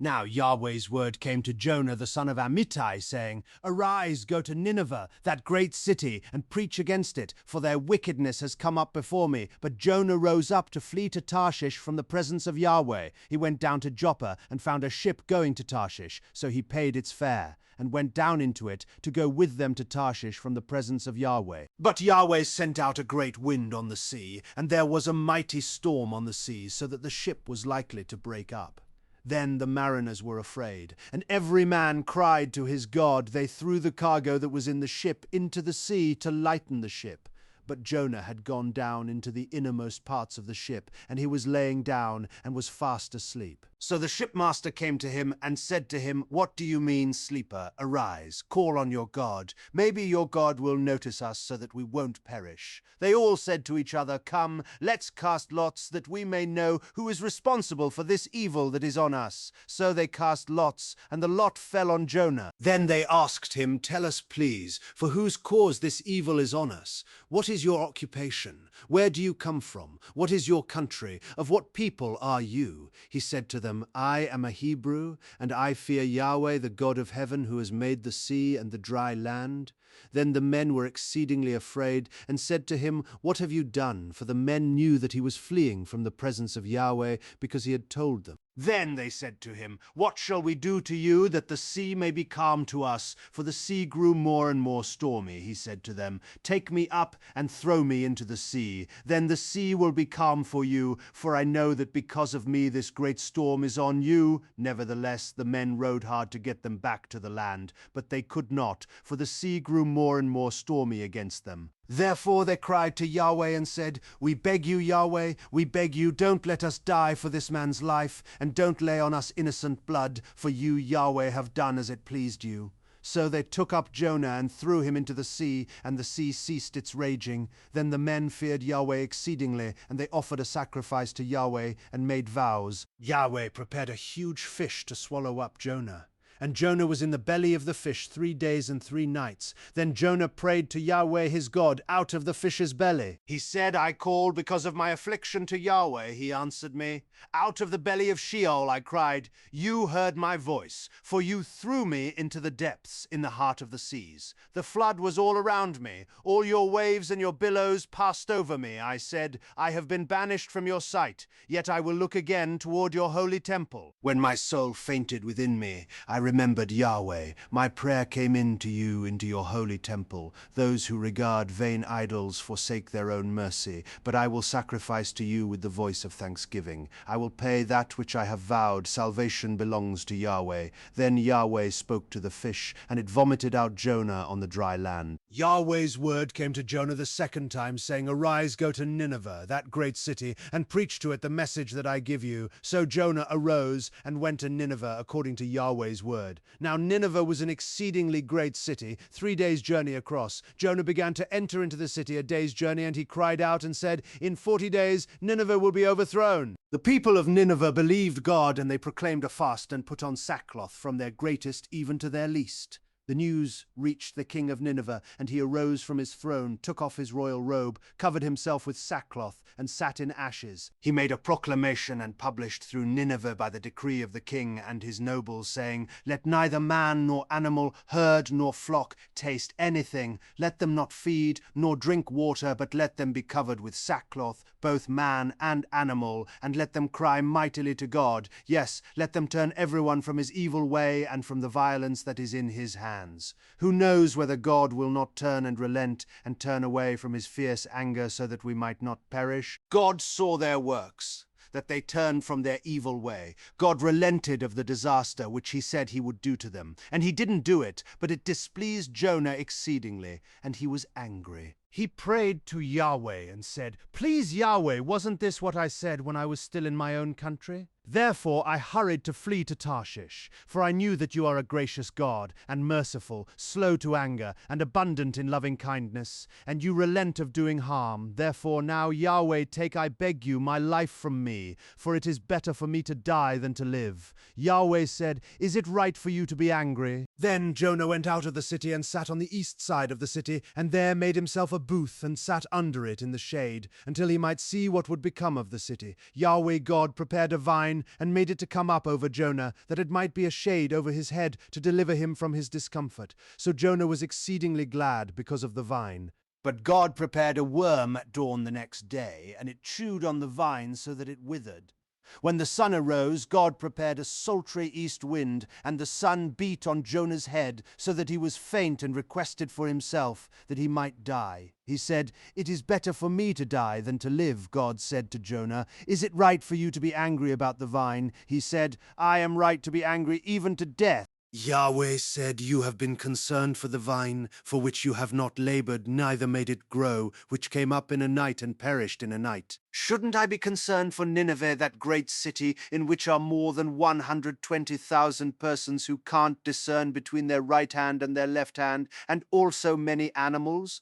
Now Yahweh's word came to Jonah the son of Amittai, saying, Arise, go to Nineveh, that great city, and preach against it, for their wickedness has come up before me. But Jonah rose up to flee to Tarshish from the presence of Yahweh. He went down to Joppa and found a ship going to Tarshish, so he paid its fare, and went down into it to go with them to Tarshish from the presence of Yahweh. But Yahweh sent out a great wind on the sea, and there was a mighty storm on the sea, so that the ship was likely to break up. Then the mariners were afraid, and every man cried to his God. They threw the cargo that was in the ship into the sea to lighten the ship. But Jonah had gone down into the innermost parts of the ship, and he was laying down and was fast asleep. So the shipmaster came to him and said to him, What do you mean, sleeper? Arise, call on your God. Maybe your God will notice us so that we won't perish. They all said to each other, Come, let's cast lots that we may know who is responsible for this evil that is on us. So they cast lots, and the lot fell on Jonah. Then they asked him, Tell us, please, for whose cause this evil is on us? What is your occupation? Where do you come from? What is your country? Of what people are you? He said to them, I am a Hebrew, and I fear Yahweh, the God of heaven, who has made the sea and the dry land. Then the men were exceedingly afraid, and said to him, What have you done? For the men knew that he was fleeing from the presence of Yahweh, because he had told them. Then they said to him, What shall we do to you, that the sea may be calm to us? For the sea grew more and more stormy. He said to them, Take me up and throw me into the sea. Then the sea will be calm for you, for I know that because of me this great storm is on you. Nevertheless, the men rowed hard to get them back to the land, but they could not, for the sea grew more and more stormy against them. Therefore they cried to Yahweh and said, We beg you, Yahweh, we beg you, don't let us die for this man's life, and don't lay on us innocent blood, for you, Yahweh, have done as it pleased you. So they took up Jonah and threw him into the sea, and the sea ceased its raging. Then the men feared Yahweh exceedingly, and they offered a sacrifice to Yahweh and made vows. Yahweh prepared a huge fish to swallow up Jonah. And Jonah was in the belly of the fish 3 days and 3 nights. Then Jonah prayed to Yahweh his God out of the fish's belly. He said, I called because of my affliction to Yahweh. He answered me. Out of the belly of Sheol I cried. You heard my voice, for you threw me into the depths, in the heart of the seas. The flood was all around me. All your waves and your billows passed over me. I said, I have been banished from your sight, yet I will look again toward your holy temple. When my soul fainted within me, I remembered Yahweh. My prayer came in to you into your holy temple. Those who regard vain idols forsake their own mercy, but I will sacrifice to you with the voice of thanksgiving. I will pay that which I have vowed. Salvation belongs to Yahweh. Then Yahweh spoke to the fish, and it vomited out Jonah on the dry land. Yahweh's word came to Jonah the second time, saying, Arise, go to Nineveh, that great city, and preach to it the message that I give you. So Jonah arose and went to Nineveh according to Yahweh's word. Now Nineveh was an exceedingly great city, 3 days' journey across. Jonah began to enter into the city a day's journey, and he cried out and said, In 40 days Nineveh will be overthrown. The people of Nineveh believed God, and they proclaimed a fast and put on sackcloth from their greatest even to their least. The news reached the king of Nineveh, and he arose from his throne, took off his royal robe, covered himself with sackcloth, and sat in ashes. He made a proclamation and published through Nineveh by the decree of the king and his nobles, saying, Let neither man nor animal, herd nor flock taste anything. Let them not feed nor drink water, but let them be covered with sackcloth, both man and animal, and let them cry mightily to God. Yes, let them turn everyone from his evil way and from the violence that is in his hand. Who knows whether God will not turn and relent and turn away from his fierce anger so that we might not perish? God saw their works, that they turned from their evil way. God relented of the disaster which he said he would do to them. And he didn't do it, but it displeased Jonah exceedingly, and he was angry. He prayed to Yahweh and said, Please, Yahweh, wasn't this what I said when I was still in my own country? Therefore I hurried to flee to Tarshish, for I knew that you are a gracious God, and merciful, slow to anger, and abundant in loving kindness, and you relent of doing harm. Therefore now, Yahweh, take, I beg you, my life from me, for it is better for me to die than to live. Yahweh said, Is it right for you to be angry? Then Jonah went out of the city and sat on the east side of the city, and there made himself a booth and sat under it in the shade, until he might see what would become of the city. Yahweh God prepared a vine and made it to come up over Jonah, that it might be a shade over his head to deliver him from his discomfort. So Jonah was exceedingly glad because of the vine. But God prepared a worm at dawn the next day, and it chewed on the vine so that it withered. When the sun arose, God prepared a sultry east wind, and the sun beat on Jonah's head, so that he was faint and requested for himself that he might die. He said, "It is better for me to die than to live." God said to Jonah, "Is it right for you to be angry about the vine?" He said, "I am right to be angry even to death." Yahweh said, "You have been concerned for the vine, for which you have not labored, neither made it grow, which came up in a night and perished in a night. Shouldn't I be concerned for Nineveh, that great city, in which are more than 120,000 persons who can't discern between their right hand and their left hand, and also many animals?